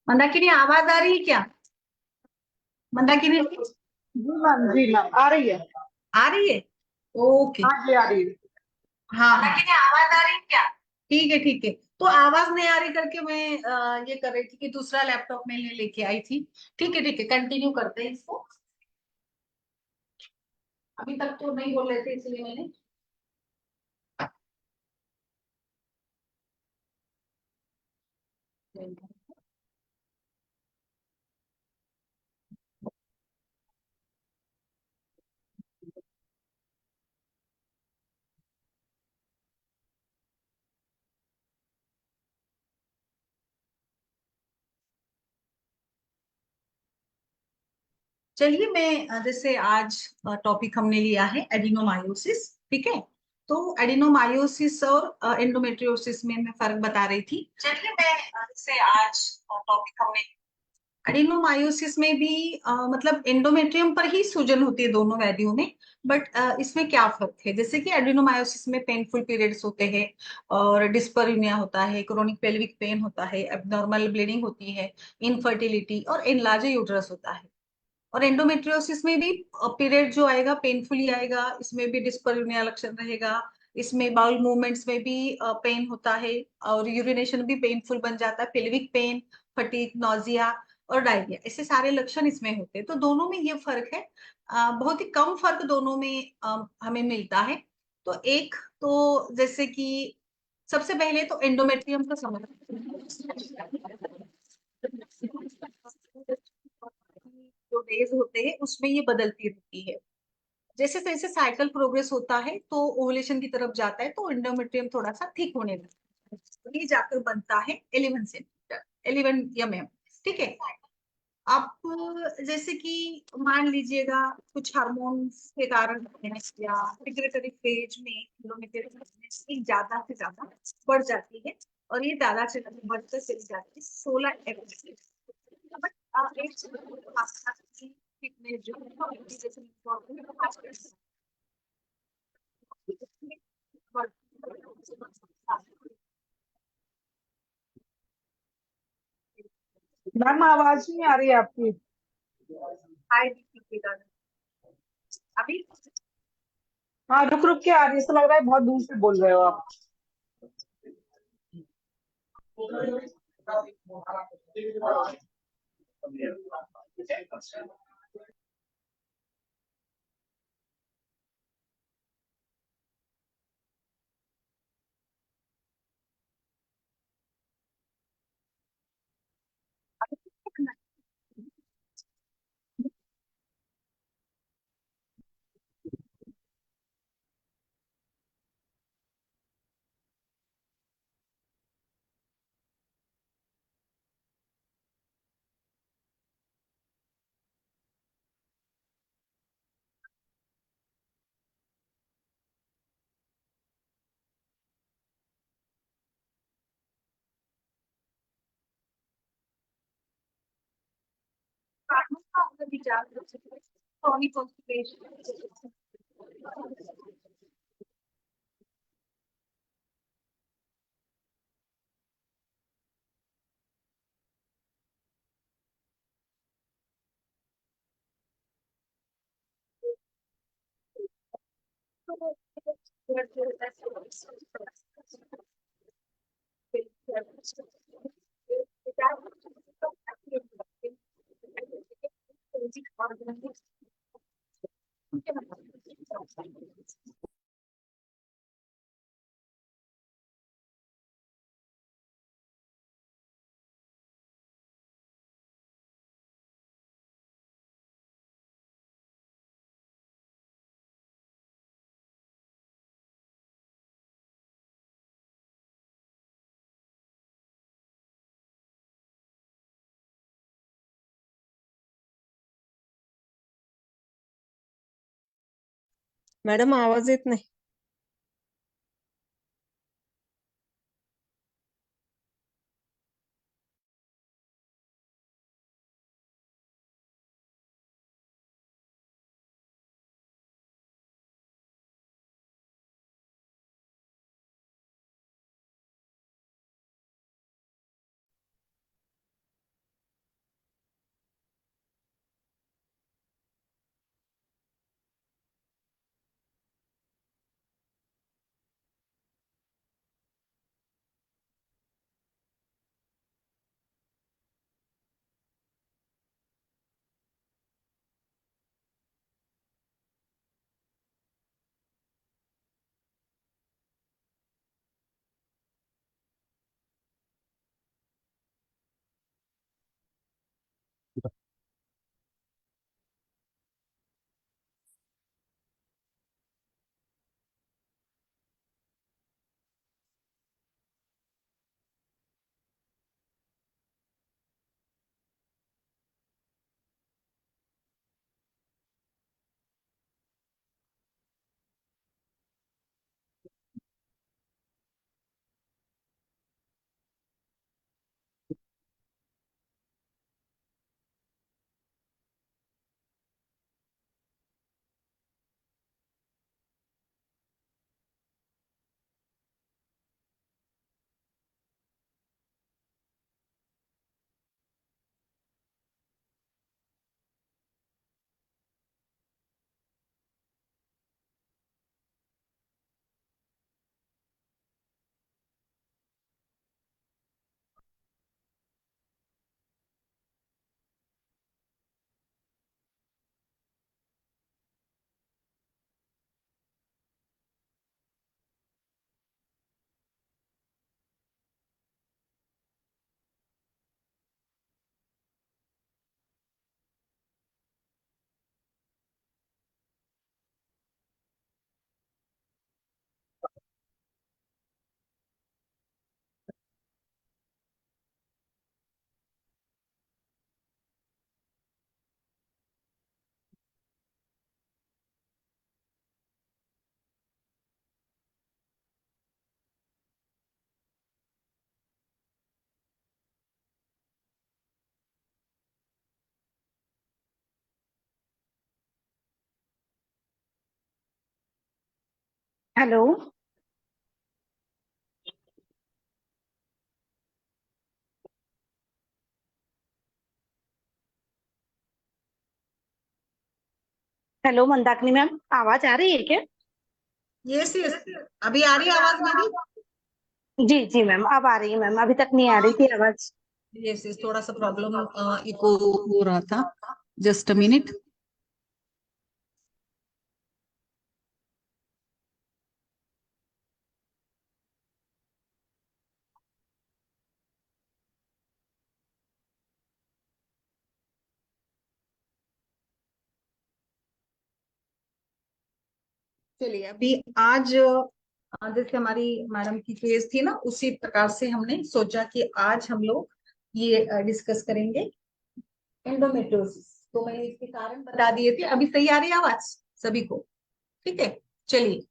मंदाकिनी आवाज आ रही है क्या? मंदाकिनी जी मैम आ रही है। आ रही है। ओके। हाँ जी आ रही है। हाँ मंदाकिनी आवाज आ रही है क्या? ठीक है ठीक है। तो आवाज नहीं आ रही करके मैं ये कर रही थी कि दूसरा लैपटॉप में लेके आई थी। ठीक है कंटिन्यू करते हैं इसको। अभी तक तो नहीं बोल रहे थे इसलिए मैंने। चलिए मैं जैसे आज टॉपिक हमने लिया है एडिनोमायोसिस। ठीक है। तो एडिनोमायोसिस और एंडोमेट्रियोसिस में मैं फर्क बता रही थी। चलिए मैं जैसे आज टॉपिक हमने एडिनोमायोसिस में भी मतलब एंडोमेट्रियम पर ही सूजन होती है दोनों व्याधियों में। बट इसमें क्या फर्क है, जैसे कि एडिनोमायोसिस में पेनफुल पीरियड्स होते हैं और डिस्परयूनिया होता है, क्रोनिक पेल्विक पेन होता है, एब्नॉर्मल ब्लीडिंग होती है, इनफर्टिलिटी और एनलार्ज यूटरस होता है। और एंडोमेट्रियोसिस में भी पीरियड जो आएगा पेनफुल ही आएगा, इसमें भी डिस्परयूनिया लक्षण रहेगा। इसमें बाउल मूवमेंट्स में भी पेन होता है और यूरिनेशन भी पेनफुल बन जाता है, पेल्विक पेन, फटीग, नोजिया और डायरिया, ऐसे सारे लक्षण इसमें होते हैं। तो दोनों में ये फर्क है। बहुत ही कम फर्क दोनों में हमें मिलता है। तो एक तो जैसे कि सबसे पहले तो एंडोमेट्रियम का समझ जो डेज होते हैं उसमें ये बदलती रहती है। जैसे जैसे साइकिल प्रोग्रेस होता है तो ओवुलेशन की तरफ जाता है तो एंडोमेट्रियम थोड़ा सा थिक होने लगता है, तो ये जाकर बनता है 11 सेंटीमीटर, 11 mm। ठीक है। आप जैसे कि मान लीजिएगा कुछ हार्मोन्स के कारण या सिक्रेटरी फेज में एंडोमेट्रियम ज्यादा से ज्यादा बढ़ जाती है और ये ज्यादा से ज्यादा बढ़ते चली जाती है 16 mm। बट एक फिटनेस जो मैम आवाज नहीं आ रही है आपकी। हाई बीपी के कारण अभी हाँ रुक रुक के आ रही है, ऐसा लग रहा है बहुत दूर से बोल रहे हो आप। विचार क्रॉनिक कॉन्स्टिपेशन। मॅडम आवाज येत नाही. हेलो। हेलो मंदाकिनी मैम, आवाज आ रही है क्या? यस यस, अभी आ रही है आवाज मेरी? जी जी मैम, अब आ रही है मैम, अभी तक नहीं आ रही थी आवाज। यस यस, थोड़ा सा प्रॉब्लम इको हो रहा था। Just a minute. चलिए, अभी आज जैसे हमारी मैडम की केस थी ना, उसी प्रकार से हमने सोचा कि आज हम लोग ये डिस्कस करेंगे एंडोमेट्रियोसिस। तो मैंने इसके कारण बता दिए थे। अभी सही आ रही है आवाज सभी को? ठीक है, चलिए,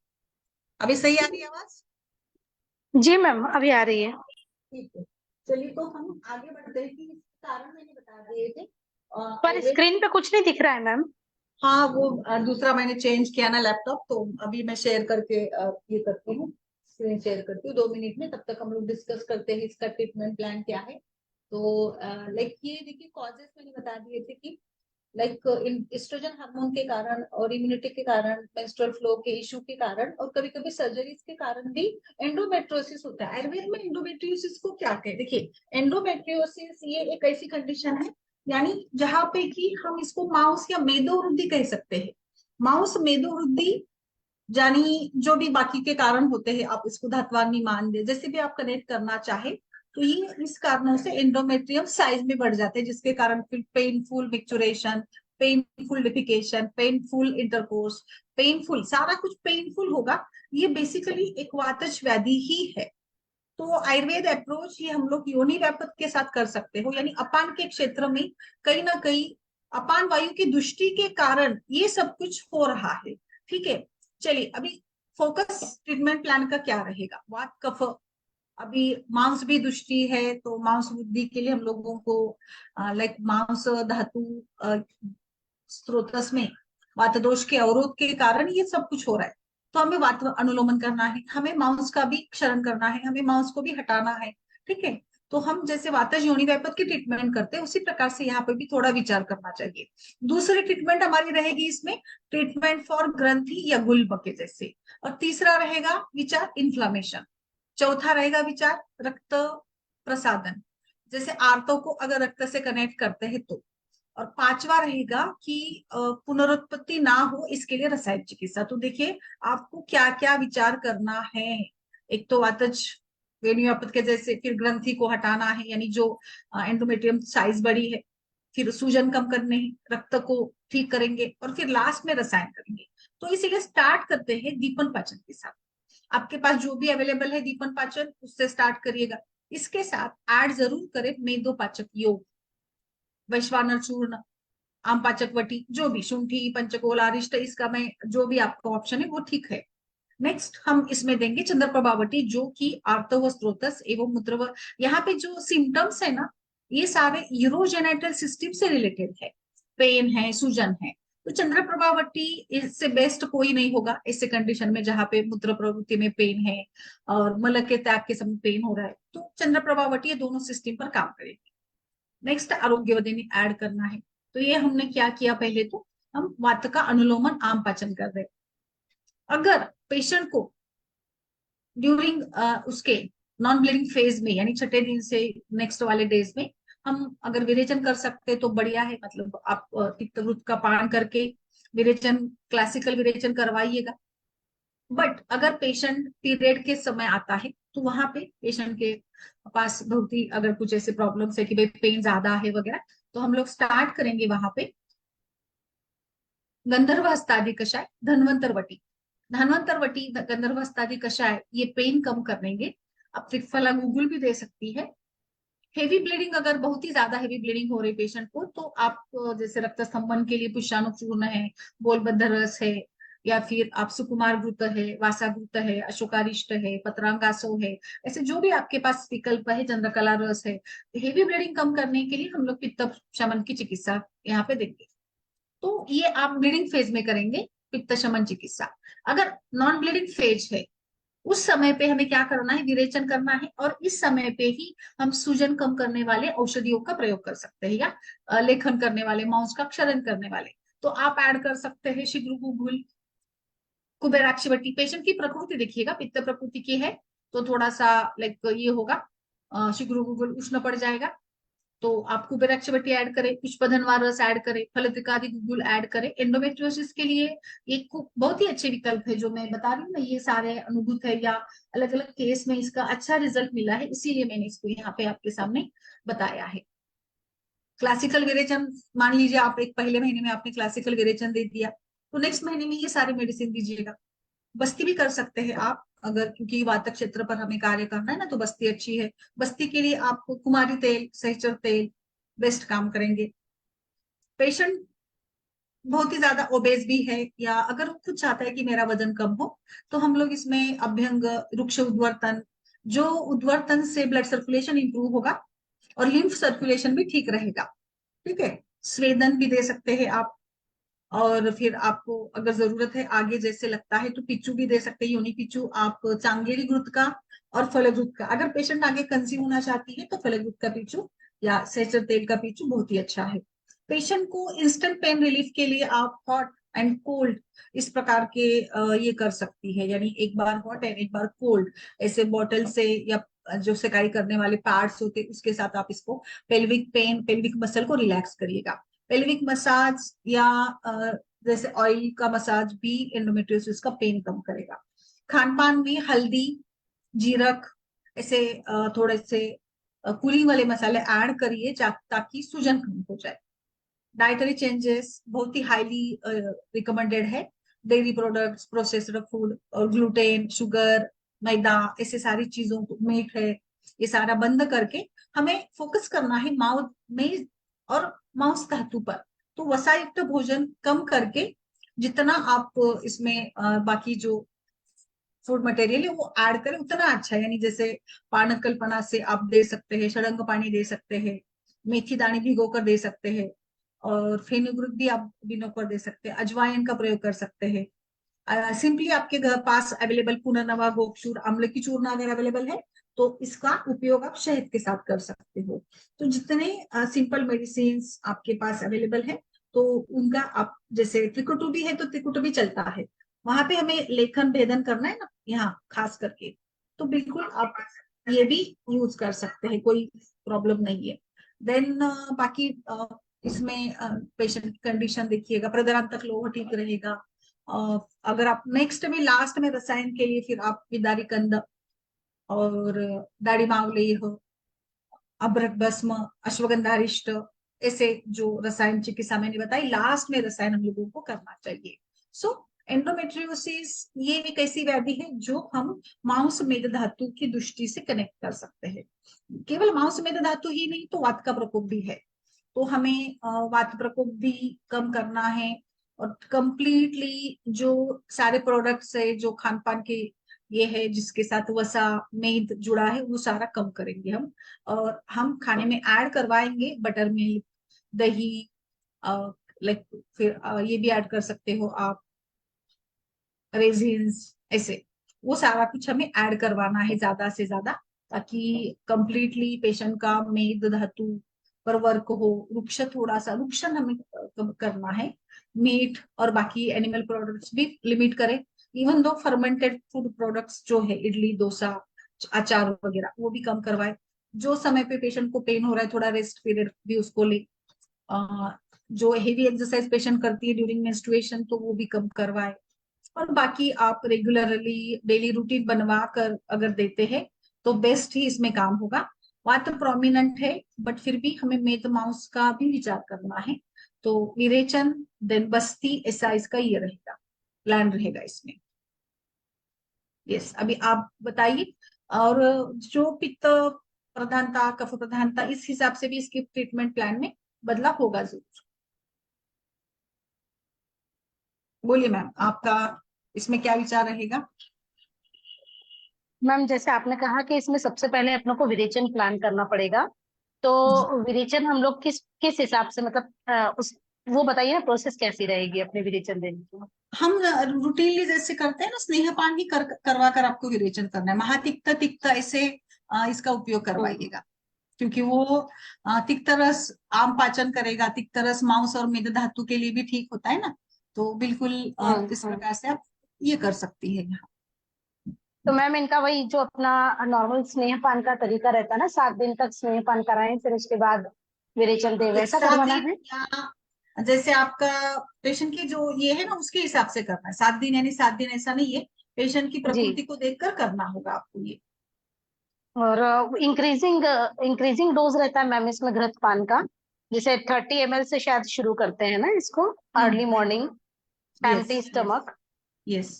अभी सही आ रही है आवाज? जी मैम, अभी आ रही है। ठीक है, चलिए, तो हम आगे बढ़ते हैं कि इसके कारण मैंने बता दिए थे। पर स्क्रीन पे कुछ नहीं दिख रहा है मैम। हाँ, वो दूसरा मैंने चेंज किया ना लैपटॉप, तो अभी मैं शेयर करके ये करती हूँ, स्क्रीन शेयर करती हूँ 2 मिनट में। तब तक हम लोग डिस्कस करते हैं इसका ट्रीटमेंट प्लान क्या है। तो लाइक ये देखिए, कॉजेस मैंने बता दिए थे कि लाइक एस्ट्रोजन हार्मोन के कारण और इम्यूनिटी के कारण, मेंस्ट्रुअल फ्लो के इश्यू के कारण, और कभी कभी सर्जरीज के कारण भी एंडोमेट्रियोसिस होता है। आयुर्वेद में एंडोमेट्रियोसिस को क्या कहते हैं? देखिए, एंडोमेट्रियोसिस ये एक ऐसी कंडीशन है, यानी जहां पे कि हम इसको माउस या मेदो वृद्धि कह सकते हैं। माउस मेदो वृद्धि, यानी जो भी बाकी के कारण होते हैं, आप इसको धात्वाग्नि मान दे, जैसे भी आप कनेक्ट करना चाहे, तो ये इस कारणों से एंडोमेट्रियम साइज में बढ़ जाते हैं, जिसके कारण फिर painful micturition, painful defecation, painful intercourse, painful, सारा कुछ पेनफुल होगा। ये बेसिकली एक वातज व्याधि ही है। तो आयुर्वेद अप्रोच ये हम लोग योनि व्यापक के साथ कर सकते हो, यानी अपान के क्षेत्र में कहीं ना कहीं अपान वायु की दृष्टि के कारण ये सब कुछ हो रहा है। ठीक है, चलिए, अभी फोकस ट्रीटमेंट प्लान का क्या रहेगा? वात कफ, अभी मांस भी दुष्टि है, तो मांस वृद्धि के लिए हम लोगों को लाइक मांस धातु स्रोतस में वात दोष के अवरोध के कारण ये सब कुछ हो रहा है। तो हमें वात अनुलोमन करना है, हमें मांस का भी क्षरण करना है, हमें मांस को भी हटाना है। ठीक है, तो हम जैसे वातज योनि वैपथ की ट्रीटमेंट करते हैं, उसी प्रकार से यहाँ पे भी थोड़ा विचार करना चाहिए। दूसरी ट्रीटमेंट हमारी रहेगी इसमें ट्रीटमेंट फॉर ग्रंथि या गुल्म के जैसे, और तीसरा रहेगा विचार इन्फ्लामेशन, चौथा रहेगा विचार रक्त प्रसादन, जैसे आर्तों को अगर रक्त से कनेक्ट करते हैं तो, और पांचवा रहेगा कि पुनरुत्पत्ति ना हो इसके लिए रसायन चिकित्सा। तो देखिए, आपको क्या क्या विचार करना है। एक तो वातज वेणुयापथ के जैसे, फिर ग्रंथि को हटाना है, यानी जो एंडोमेट्रियम साइज बड़ी है, फिर सूजन कम करने हैं, रक्त को ठीक करेंगे, और फिर लास्ट में रसायन करेंगे। तो इसीलिए स्टार्ट करते हैं दीपन पाचन के साथ। आपके पास जो भी अवेलेबल है दीपन पाचन, उससे स्टार्ट करिएगा। इसके साथ ऐड जरूर करें मेदो पाचक योग, वैश्वानर चूर्ण, आम पाचक वटी, जो भी शुंठी पंचकोल आरिष्ट, इसका मैं जो भी आपका ऑप्शन है वो ठीक है। नेक्स्ट हम इसमें देंगे चंद्र प्रभावटी, जो कि आर्तव स्त्रोतस एवं मूत्र, यहाँ पे जो सिम्टम्स है ना, ये सारे यूरोजेनेटल सिस्टम से रिलेटेड है, पेन है, सूजन है। तो चंद्र प्रभावटी इससे बेस्ट कोई नहीं होगा ऐसे कंडीशन में जहां पे मूत्र प्रवृत्ति में पेन है और मल के त्याग के समय पेन हो रहा है, तो चंद्र प्रभावटी ये दोनों सिस्टम पर काम करेगी। नेक्स्ट आरोग्यवर्धिनी ऐड करना है। तो ये हमने क्या किया, पहले तो हम वात का अनुलोमन आम पाचन कर रहे। अगर पेशेंट को ड्यूरिंग उसके नॉन ब्लीडिंग फेज में, यानी छठे दिन से नेक्स्ट वाले डेज में हम अगर विरेचन कर सकते तो बढ़िया है, मतलब आप तिक्तवृत का पान करके विरेचन, क्लासिकल विरेचन करवाइएगा। बट अगर पेशेंट पीरियड के समय आता है, तो वहां पे पेशेंट के पास बहुत ही अगर कुछ ऐसे प्रॉब्लम्स है कि भाई पेन ज्यादा है वगैरह, तो हम लोग स्टार्ट करेंगे वहां पे गंधर्व हस्तादि कषाय, धन्वंतर वटी, धन्वंतर वटी, गंधर्व हस्तादि कषाय, ये पेन कम करेंगे। अब त्रिफला गूगल भी दे सकती है। हेवी ब्लीडिंग, अगर बहुत ही ज्यादा हेवी ब्लीडिंग हो रही पेशेंट को, तो आप जैसे रक्त स्तंभन के लिए पुष्याणु चूर्ण है, बोलबद्ध रस है, या फिर आप सुकुमार घृत है, वासाघृत है, अशोकारिष्ट है, पत्रांगासो है, ऐसे जो भी आपके पास विकल्प है, चंद्रकला रस है। हेवी ब्लीडिंग कम करने के लिए हम लोग पित्त शमन की चिकित्सा यहाँ पे देंगे। तो ये आप ब्लीडिंग फेज में करेंगे पित्त शमन चिकित्सा। अगर नॉन ब्लीडिंग फेज है उस समय पे हमें क्या करना है, विरेचन करना है, और इस समय पे ही हम सूजन कम करने वाले औषधियों का प्रयोग कर सकते हैं, या लेखन करने वाले, माउस का क्षरण करने वाले। तो आप ऐड कर सकते हैं शीघ्रगुगुल, कुबेराक्षी बट्टी। पेशेंट की प्रकृति देखिएगा, पित्त प्रकृति की है तो थोड़ा सा लाइक ये होगा, शीघ्रगुगुल उष्ण पड़ जाएगा, तो आप कुबेराक्षी बट्टी ऐड करें, पुष्पधनवा रस ऐड करें, फलद्रिकादि गुगुल ऐड करें। एंडोमेट्रियोसिस के लिए एक बहुत ही अच्छे विकल्प है जो मैं बता रही हूँ ना, ये सारे अनुभूत है या अलग अलग केस में इसका अच्छा रिजल्ट मिला है, इसीलिए मैंने इसको यहाँ पे आपके सामने बताया है। क्लासिकल विरेचन, मान लीजिए आप एक पहले महीने में आपने क्लासिकल विरेचन दे दिया, तो नेक्स्ट महीने में ये सारी मेडिसिन दीजिएगा। बस्ती भी कर सकते हैं आप, अगर क्योंकि वातक क्षेत्र पर हमें कार्य करना है ना, तो बस्ती अच्छी है। बस्ती के लिए आपको कुमारी तेल, सहचर तेल बेस्ट काम करेंगे। पेशेंट बहुत ही ज्यादा ओबेस भी है, या अगर वो खुद चाहता है कि मेरा वजन कम हो, तो हम लोग इसमें अभ्यंग, वृक्ष उद्वर्तन, जो उद्वर्तन से ब्लड सर्कुलेशन इंप्रूव होगा और लिम्फ सर्कुलेशन भी ठीक रहेगा। ठीक है, स्वेदन भी दे सकते हैं आप। और फिर आपको अगर जरूरत है आगे जैसे लगता है तो पिच्चू भी दे सकते हैं, योनि पिच्चू आप चांगेरी घृत का और फलघृत का। अगर पेशेंट आगे कंज्यूम होना चाहती है तो फलघृत का पिच्चू या सेचर तेल का पिच्चू बहुत ही अच्छा है। पेशेंट को इंस्टेंट पेन रिलीफ के लिए आप हॉट एंड कोल्ड इस प्रकार के ये कर सकती है, यानी एक बार हॉट एंड एक बार कोल्ड, ऐसे बॉटल से या जो सेकाई करने वाले पैड्स होते उसके साथ आप इसको पेल्विक पेन, पेल्विक मसल को रिलैक्स करिएगा। पेल्विक मसाज या जैसे ऑयल का मसाज भी एंडोमेट्रियोसिस का पेन कम करेगा। खान पान में हल्दी, जीरक, ऐसे थोड़े से कूलिंग वाले मसाले ऐड करिए ताकि सूजन कम हो जाए। डाइटरी चेंजेस बहुत ही हाईली रिकमेंडेड है। डेयरी प्रोडक्ट्स, प्रोसेस्ड फूड और ग्लूटेन, शुगर, मैदा, ऐसे सारी चीजों को, मीट है, ये सारा बंद करके हमें फोकस करना है माउथ में और मांस धातु पर। तो वसायुक्त भोजन कम करके जितना आप इसमें बाकी जो फूड मटेरियल है वो ऐड करें उतना अच्छा है। यानी जैसे पानकल्पना से आप दे सकते हैं, षडंग पानी दे सकते हैं, मेथी दाने भिगो कर दे सकते हैं, और फेनुग्रीक भी आप भिगो कर दे सकते हैं, अजवाइन का प्रयोग कर सकते हैं। सिंपली आपके घर पास अवेलेबल पुनर्नवा, गोपचूर, अम्ल की चूर्ण अगर अवेलेबल है तो इसका उपयोग आप शहद के साथ कर सकते हो। तो जितने सिंपल मेडिसिन आपके पास अवेलेबल है तो उनका आप, जैसे त्रिकुटु भी है तो त्रिकुटु भी चलता है, वहां पे हमें लेखन भेदन करना है ना यहाँ खास करके, तो बिल्कुल आप ये भी यूज कर सकते हैं, कोई प्रॉब्लम नहीं है। देन बाकी इसमें पेशेंट की कंडीशन देखिएगा, प्रदरांतक लोह ठीक रहेगा। अगर आप नेक्स्ट में लास्ट में रसायन के लिए फिर आप विदारी कंद और दाढ़ी मावलेह, अभ्रक भस्म, अश्वगंधारिष्ट, ऐसे जो रसायन चिकित्सा मैंने बताई, लास्ट में रसायन हम लोगों को करना चाहिए। सो एंडोमेट्रियोसिस ये एक ऐसी व्याधि है जो हम मांस मेद धातु की दृष्टि से कनेक्ट कर सकते हैं। केवल मांस मेद धातु ही नहीं तो वात का प्रकोप भी है, तो हमें वात प्रकोप भी कम करना है। और कंप्लीटली जो सारे प्रोडक्ट्स है जो खान पान के ये है जिसके साथ वसा मेद जुड़ा है वो सारा कम करेंगे हम। और हम खाने में ऐड करवाएंगे बटर मिल्क, दही, लाइक फिर ये भी ऐड कर सकते हो आप, रेजिन्स, ऐसे वो सारा कुछ हमें ऐड करवाना है ज्यादा से ज्यादा, ताकि कंप्लीटली पेशेंट का मेद धातु पर वर्क हो। वृक्ष थोड़ा सा वृक्षण हमें कम करना है। मीट और बाकी एनिमल प्रोडक्ट्स भी लिमिट करें। Even though fermented food products जो है इडली डोसा अचार वगैरह वो भी कम करवाए। जो समय पे पेशेंट को पेन हो रहा है थोड़ा रेस्ट पीरियड भी उसको ले। जो हेवी एक्सरसाइज पेशेंट करती है ड्यूरिंग मेंस्ट्रुएशन तो वो भी कम करवाए। और बाकी आप रेगुलरली डेली रूटीन बनवा कर अगर देते हैं तो बेस्ट ही इसमें काम होगा। बात तो प्रोमिनेंट है बट फिर भी हमें मेद माउस का भी विचार करना है। तो विरेचन देन बस्ती ऐसा इसका ये रहेगा, प्लान रहेगा इसमें। यस, अभी आप बताइए। और जो पित्त प्रधानता, कफ प्रधानता, इस हिसाब से भी इसके ट्रीटमेंट प्लान में बदलाव होगा जरूर। बोलिए मैम, आपका इसमें क्या विचार रहेगा? मैम जैसे आपने कहा कि इसमें सबसे पहले अपनों को विरेचन प्लान करना पड़ेगा, तो विरेचन हम लोग किस किस हिसाब से मतलब उस वो बताइए ना, प्रोसेस कैसी रहेगी अपने विरेचन देने की। हम रूटीनली जैसे करते हैं ना, स्नेहपान ही करवा कर आपको विरेचन करना है। महातिक्त तिक्त ऐसे इसका उपयोग करवाइएगा, क्योंकि वो तिक्त रस आम पाचन करेगा। तिक्त रस मांस और मेद धातु के लिए भी ठीक होता है ना, तो बिल्कुल इस प्रकार से आप ये कर सकती है यहाँ। तो मैम इनका वही जो अपना नॉर्मल स्नेहपान का तरीका रहता है ना, 7 दिन तक स्नेहपान कराएं, फिर उसके बाद विरेचन दे, ये वैसा 7 करवाना दिन है? या जैसे आपका पेशेंट की जो ये है ना, उसके हिसाब से करना है। 7 दिन यानी 7 दिन ऐसा नहीं है, पेशेंट की जी। प्रकृति को देखकर करना होगा आपको ये। और इंक्रीजिंग इंक्रीजिंग डोज रहता है मैम इसमें घृतपान का, जैसे 30 ml से शायद शुरू करते हैं ना इसको, early morning, yes empty stomach. Yes.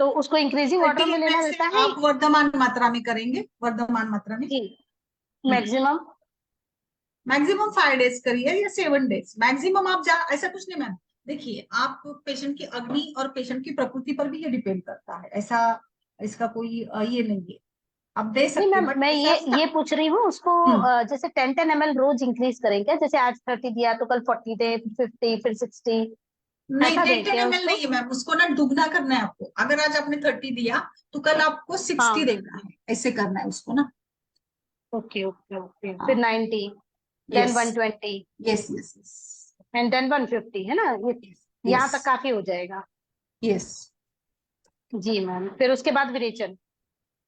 तो उसको इंक्रीजिंग 30 ऑर्डर में लेना ml से रहता है? आप वर्धमान मात्रा में करेंगे, वर्धमान मात्रा में। जी। मैक्सिमम? मैक्सिमम 5 डेज करिए या 7 डेज मैक्सिमम। आप जा ऐसा कुछ नहीं मैम, देखिए आप पेशेंट की अग्नि और पेशेंट की प्रकृति पर भी ये डिपेंड करता है। ऐसा इसका कोई ये नहीं है, आप दे नहीं सकते हैं, मैम, बट मैं ऐसा ये ना। ये पूछ रही हूँ उसको, जैसे 10-10 ml रोज इंक्रीज करें क्या? जैसे आज 30 दिया तो कल 40 दे, 50, फिर 60, नहीं, ऐसा 10 दें 10 क्या ml उसको? नहीं है मैम, उसको ना दुगना करना है आपको। अगर आज आपने 30 दिया तो कल आपको 60 हाँ। देना है, ऐसे करना है उसको ना। ओके ओके ओके, फिर हाँ 90, then yes 120, yes yes yes and then 150, है ना? ये यस यहाँ तक काफी हो जाएगा? यस जी मैम, फिर उसके बाद विरेचन?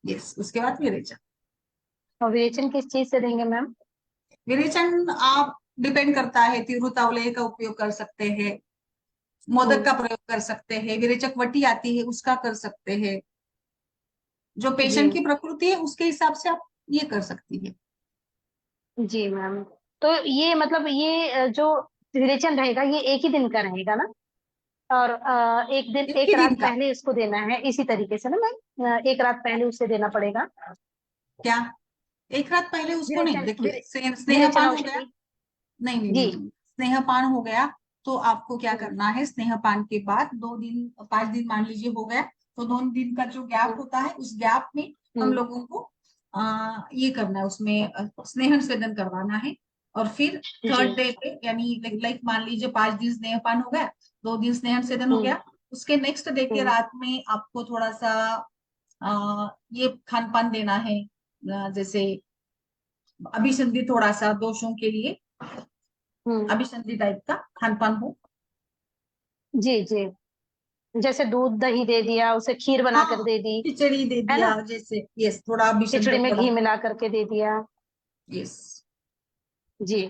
यस। उसके बाद विरेचन। और विरेचन किस चीज से देंगे मैम? विरेचन आप डिपेंड करता है, तिरुतावले का उपयोग कर सकते हैं, मोदक का प्रयोग कर सकते हैं, विरेचक वटी आती है उसका कर सकते हैं। जो जी पेशेंट की प्रकृति है उसके हिसाब से आप ये कर सकती है। जी मैम। तो ये मतलब ये जो विरेचन रहेगा ये एक ही दिन का रहेगा ना? और एक दिन, एक एक ही दिन रात का। पहले इसको देना है इसी तरीके से ना मैम? एक रात पहले उसे देना पड़ेगा क्या एक रात पहले उसको नहीं, विरेचन? देखिए विरेचन स्नेहपान हो गया। औषधि। नहीं नहीं जी। नहीं नहीं। स्नेहपान हो गया तो आपको क्या हम्म, करना है, स्नेहपान के बाद 2 दिन 5 दिन मान लीजिए हो गया, तो 2 दिन का जो गैप हम्म, होता है उस गैप में हम हम्म, लोगों को ये करना है, उसमें स्नेहन स्वेदन करवाना है। और फिर जी। 3rd डे पे यानी लाइक मान लीजिए 5 दिन स्नेहपान हो गया, 2 दिन स्नेहन स्वेदन हो हम्म, गया। उसके नेक्स्ट डे के हम्म, रात में आपको थोड़ा सा ये खान पान देना है, जैसे अभिसंधि, थोड़ा सा दोषों के लिए हम्म। अभिसंधि टाइप का खान पान हो। जी जी। जैसे दूध दही दे दिया, उसे खीर बना कर हाँ दे दी, खिचड़ी दे है ना? दिया जैसे, यस थोड़ा अभिषेक खिचड़ी में थोड़ा। घी मिला करके दे दिया। यस जी।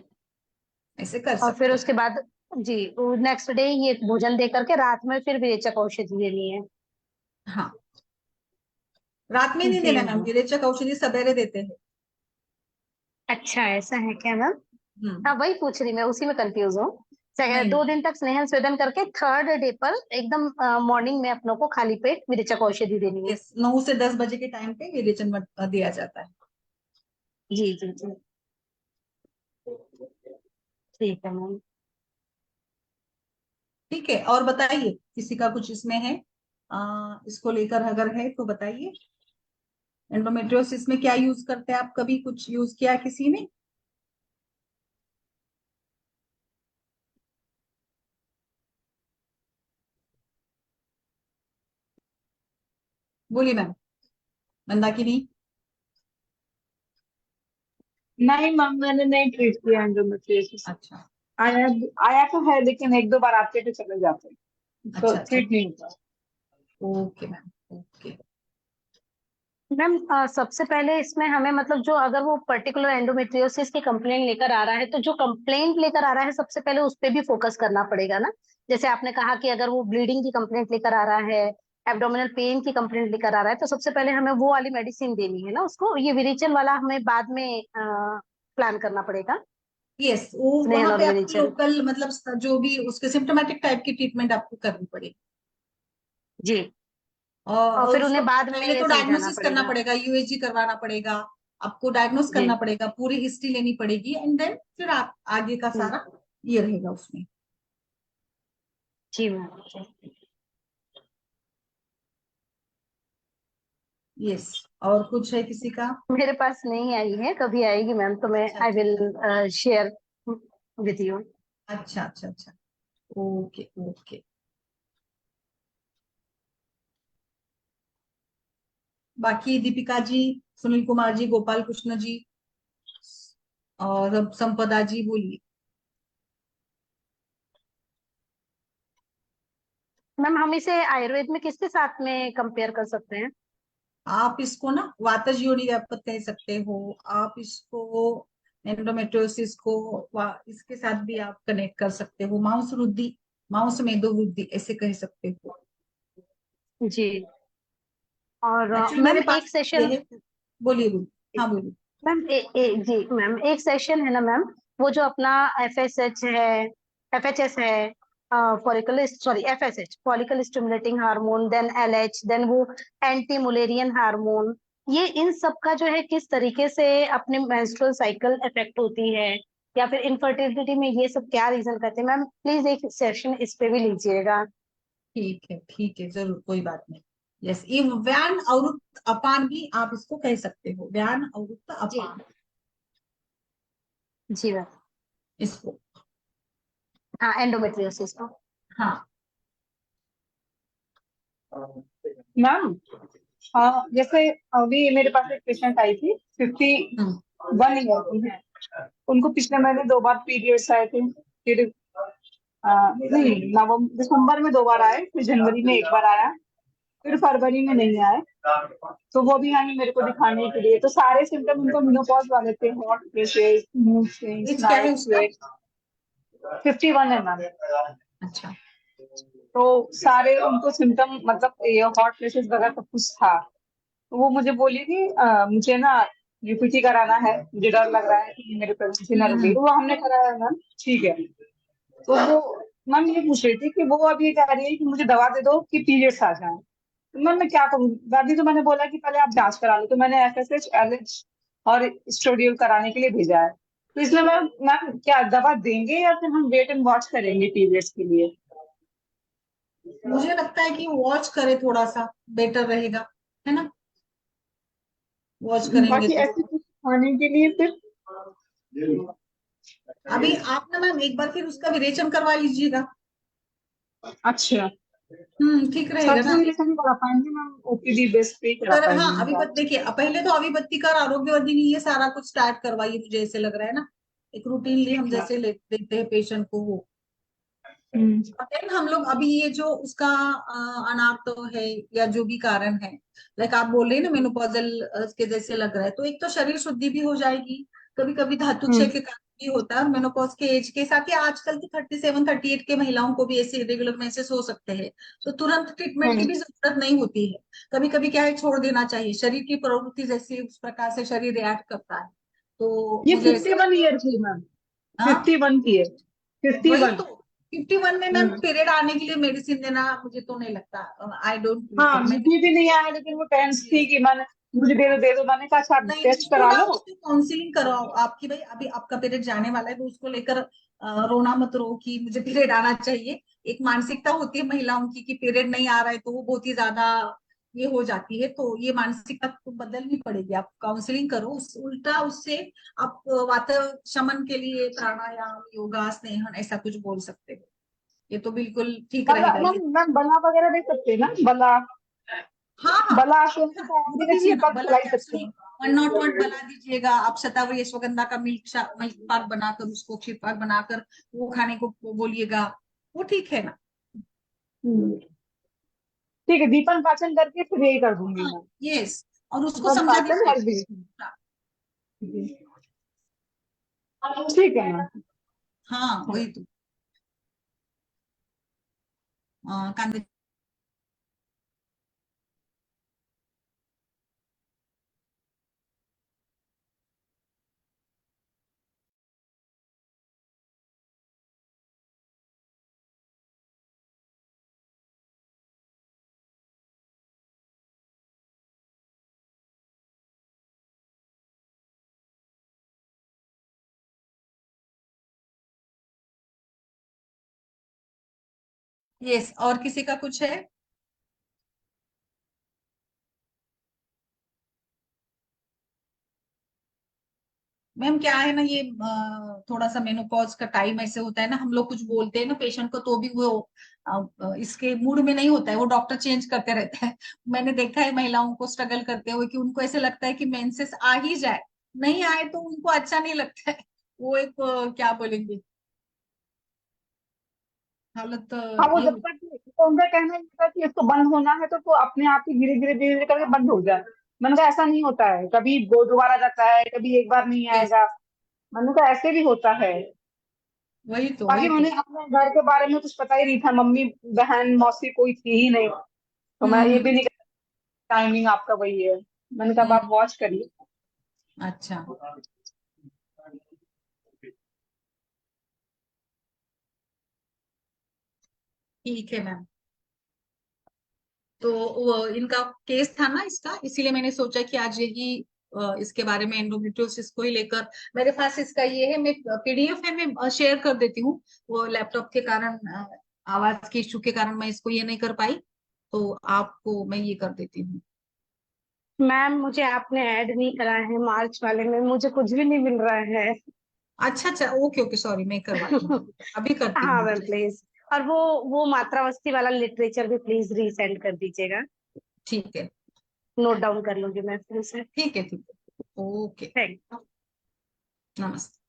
ऐसे कर और फिर सकते हैं। उसके बाद, जी, नेक्स्ट डे ये भोजन दे करके रात में फिर विरेचक औषधि देनी है? हाँ रात में नहीं जी देना मैम, मैम। विरेचक औषधि सवेरे देते हैं। अच्छा, ऐसा है क्या मैम? हम्म। हाँ, वही पूछ रही मैं, उसी में कंफ्यूज हूँ। नहीं दो नहीं। दिन तक स्नेहन स्वेदन करके 3rd डे पर एकदम मॉर्निंग में अपनों को खाली पेट विरेचक औषधि देनी है? यस 9 से 10 बजे के टाइम पे विरेचन दिया जाता है। जी जी जी। ठीक है मैम। ठीक है, और बताइए किसी का कुछ इसमें है, इसको लेकर अगर है तो बताइए। एंडोमेट्रियोसिस में क्या यूज करते हैं आप, कभी कुछ यूज किया है किसी ने? बोलिए मैम, मंदाकिनी। नहीं मैम, मैंने नहीं ट्रीट किया एंडोमेट्रियोसिस। अच्छा आया आया तो है, लेकिन एक दो बार आते थे चले जाते, तो अच्छा अच्छा। ट्रीट नहीं होता। Okay ma'am okay. मैम सबसे पहले इसमें हमें मतलब जो अगर वो पर्टिकुलर एंडोमेट्रियोसिस की कंप्लेंट लेकर आ रहा है, तो जो कंप्लेंट लेकर आ रहा है सबसे पहले उस पर भी फोकस करना पड़ेगा ना? जैसे आपने कहा कि अगर वो ब्लीडिंग की कंप्लेंट लेकर आ रहा है, एब्डोमिनल पेन की कंप्लेंट लेकर आ रहा है, तो सबसे पहले हमें वो वाली मेडिसिन देनी है ना उसको। ये विरेचन वाला हमें बाद में प्लान करना पड़ेगा, यस वो वहां स्नेहन और पे आपको विरेचन। लोकल मतलब जो भी उसके सिम्टोमेटिक टाइप की ट्रीटमेंट आपको करनी पड़ेगी। जी। और और फिर उसको उन्हें बाद में पहले ये तो समझाना डायग्नोसिस करना पड़ेगा। पड़ेगा, यूएसजी करवाना पड़ेगा, आपको डायग्नोस जी। करना पड़ेगा, पूरी हिस्ट्री लेनी पड़ेगी, एंड देन फिर आप आगे का हम्म, सारा ये रहेगा उसमें। जी मैम। यस। और कुछ है किसी का? मेरे पास नहीं आई है, कभी आएगी मैम तो मैं अच्छा आई ठीक है। Will share with you. अच्छा अच्छा अच्छा, ओके ओके। बाकी दीपिका जी, सुनील कुमार जी, गोपाल कृष्ण जी और अब संपदा जी, बोलिए। मैम हम इसे आयुर्वेद में किसके साथ में कंपेयर कर सकते हैं? आप इसको ना वातजीयोनि व्यापक कह सकते हो, आप इसको एंडोमेट्रियोसिस को इसके साथ भी आप कनेक्ट कर सकते हो, मांस वृद्धि, मांस मेदो वृद्धि ऐसे कह सकते हो। जी। और एक्चुअली मैम मेरे एक पास ये सेशन, है। बोलिए बोलिए, हाँ बोलिए। मैम जी मैम एक सेशन है ना मैम, वो जो अपना FSH है, FHS है, follicle sorry FSH follicle stimulating hormone, then LH, then वो एंटी मुलेरियन हार्मोन, ये इन सब का जो है किस तरीके से अपने मेंस्ट्रुअल साइकिल इफेक्ट होती है, या फिर इनफर्टिलिटी में ये सब क्या रीजन करते हैं? मैम प्लीज एक सेशन इस पे भी लीजिएगा। ठीक है जरूर, कोई बात नहीं। यस, ये व्यान अवरुत्त अपान भी आप इसको कह सकते हो, व्यान अवरुत्त जी। अपान जी मैम। इसको। हाँ, एंडोमेट्रियोसिस को। हाँ। मैम, हाँ, जैसे अभी मेरे पास एक पेशेंट आई थी, 51 ईयर की है। उनको पिछले महीने 2 बार पीरियड्स आए थे। फिर नहीं, नवंबर दिसंबर में 2 बार आए, फिर जनवरी में 1 बार आया, फिर फरवरी में नहीं आए। तो वो भी आई मेरे को दिखाने के लिए। तो सारे सिम्टम उनको मेनोपॉज वाले थे, hot flashes, mood swings, age क्या है नाइट उसका? स्वेट। 51 है मैम। अच्छा। तो सारे उनको सिम्टम, मतलब ये हॉट फ्लैशेस वगैरह सब कुछ था। तो वो मुझे बोली कि मुझे ना यूपीटी कराना है, मुझे डर लग रहा है कि मेरे प्रेगनेंसी ना रुके। हम्म। तो वो हमने कराया मैम, ठीक है। तो वो मैम ये पूछ रही थी कि वो अभी कह रही है कि मुझे दवा दे दो कि पीरियड्स आ जाए। तो मैम मैं क्या करूँ दादी? तो मैंने बोला कि पहले आप जांच करा लो। तो मैंने FSH, LH और स्टोडियल कराने के लिए भेजा है। तो इसलिए मैम मैम क्या दवा देंगे या फिर हम वेट एंड वॉच करेंगे पीरियड्स के लिए? मुझे लगता है कि वॉच करे, थोड़ा सा बेटर रहेगा, है ना? वॉच करेंगे बाकी तो। ऐसे कुछ खाने के लिए फिर? अभी आप ना मैम एक बार फिर उसका विरेचन करवा लीजिएगा। अच्छा, ठीक रहेगा सबसे ना। पहले नहीं करा पाएंगे मैम, OPD बेस पे ही करा पर हाँ, पाएंगे अभी इनका। देखिए, पहले तो अभिपत्ति कर आरोग्यवर्धिनी ये सारा कुछ स्टार्ट करवाइए, मुझे ऐसे लग रहा है ना, एक रूटीनली हम ठीक है। जैसे देते हैं पेशेंट को वो। हम्म। देन हम लोग अभी ये जो उसका अनार्तो है या जो भी कारण है, लाइक आप बोल रहे हैं ना मेनोपॉजल के जैसे लग रहा है, तो एक तो शरीर शुद्धि भी हो जाएगी, कभी कभी धातु क्षय हम्म। के कारण भी होता है, और मेनोपॉज के एज के साथ ही आजकल की 37-38 के महिलाओं को भी ऐसे इरेगुलर मेंसेस हो सकते हैं। तो तुरंत ट्रीटमेंट की हम्म। भी जरूरत नहीं होती है, कभी कभी क्या है छोड़ देना चाहिए, शरीर की प्रवृत्ति जैसी उस प्रकार से शरीर रिएक्ट करता है। तो ये मुझे ऐसे 51 ईयर की मैम, हाँ, 51 की है, वही 51। तो 51 में मैम हम्म। पीरियड आने के लिए मेडिसिन देना मुझे तो नहीं लगता, आई डोंट हाँ, प्रीफर। मैं मुझे भी नहीं आया, लेकिन वो टेंस थी कि मैंने, मुझे दे दो दे दो। मैंने कहा अच्छा आप नहीं, टेस्ट उसको करा ना लो। उसको काउंसलिंग करवाओ आपकी, भाई अभी आपका पीरियड जाने वाला है तो उसको लेकर रोना मत रो कि मुझे पीरियड आना चाहिए। एक मानसिकता होती है महिलाओं की कि पीरियड नहीं आ रहा है तो वो बहुत ही ज्यादा ये हो जाती है, तो ये मानसिकता तो बदलनी पड़ेगी, आप काउंसलिंग करो, उल्टा उससे आप वात शमन के लिए प्राणायाम, योगा, स्नेहन ऐसा कुछ बोल सकते हो, ये तो बिल्कुल ठीक बला रहेगा मैम, ये। मैम बला वगैरह दे सकते हैं ना? बला, हाँ हाँ बला आसन हाँ, का वो आदमी का दीजिए ना, छिड़काव बला खिलाई सकते कैप्सूल हैं। 101 बला दीजिएगा आप, शतावरी अश्वगंधा का मिल्क पाक बनाकर उसको क्षीर पाक बनाकर वो खाने को बोलिएगा, वो ठीक है ना। हम्म। ठीक है, दीपन पाचन करके फिर यही कर दूंगी हाँ, मैं। यस, और उसको दीपन समझा पाचन दीजिए। हर दिन। ठीक है मैम। हाँ वही तो, कांदे। यस, और किसी का कुछ है? मैम क्या है ना, ये थोड़ा सा मेनोपॉज का टाइम ऐसे होता है ना, हम लोग कुछ बोलते हैं ना पेशेंट को तो भी वो इसके मूड में नहीं होता है, वो डॉक्टर चेंज करते रहता है। मैंने देखा है महिलाओं को स्ट्रगल करते हुए कि उनको ऐसे लगता है कि मेंसेस आ ही जाए, नहीं आए तो उनको अच्छा नहीं लगता है। वो एक क्या बोलेंगे, हालत हाँ, वो ये जब तक तो उनका कहना ये था कि इसको बंद होना है तो अपने आप ही धीरे धीरे धीरे धीरे करके बंद हो जाए। मैंने कहा ऐसा नहीं होता है, कभी वो दोबारा जाता है, कभी एक बार नहीं yes, आएगा। मैंने कहा ऐसे भी होता है। वही तो बाकी वही तो। उन्हें अपने घर के बारे में कुछ पता ही नहीं था, मम्मी बहन मौसी कोई थी ही नहीं। तो मैं ये हम्म भी नहीं, टाइमिंग आपका वही है। मैंने कहा अब आप हम्म, वॉच करिए। अच्छा ठीक है मैम। तो वो इनका केस था ना इसका, इसीलिए मैंने सोचा कि आज यही इसके बारे में, एंडोमेट्रियोसिस को ही लेकर, मेरे पास इसका ये है, मैं पीडीएफ है, मैं शेयर कर देती हूँ। वो लैपटॉप के कारण आवाज के इश्यू के कारण मैं इसको ये नहीं कर पाई, तो आपको मैं ये कर देती हूँ। मैम मुझे आपने ऐड नहीं करा है मार्च वाले में, मुझे कुछ भी नहीं मिल रहा है। अच्छा अच्छा, ओके ओके, सॉरी, मैं करवाती हूँ, अभी करती हाँ हूँ। Ma'am please. और वो मात्रावस्ती वाला लिटरेचर भी प्लीज रीसेंड कर दीजिएगा। ठीक है नोट डाउन कर लूंगी मैं फिर से। ठीक है ठीक है, ओके, थैंक नमस्ते।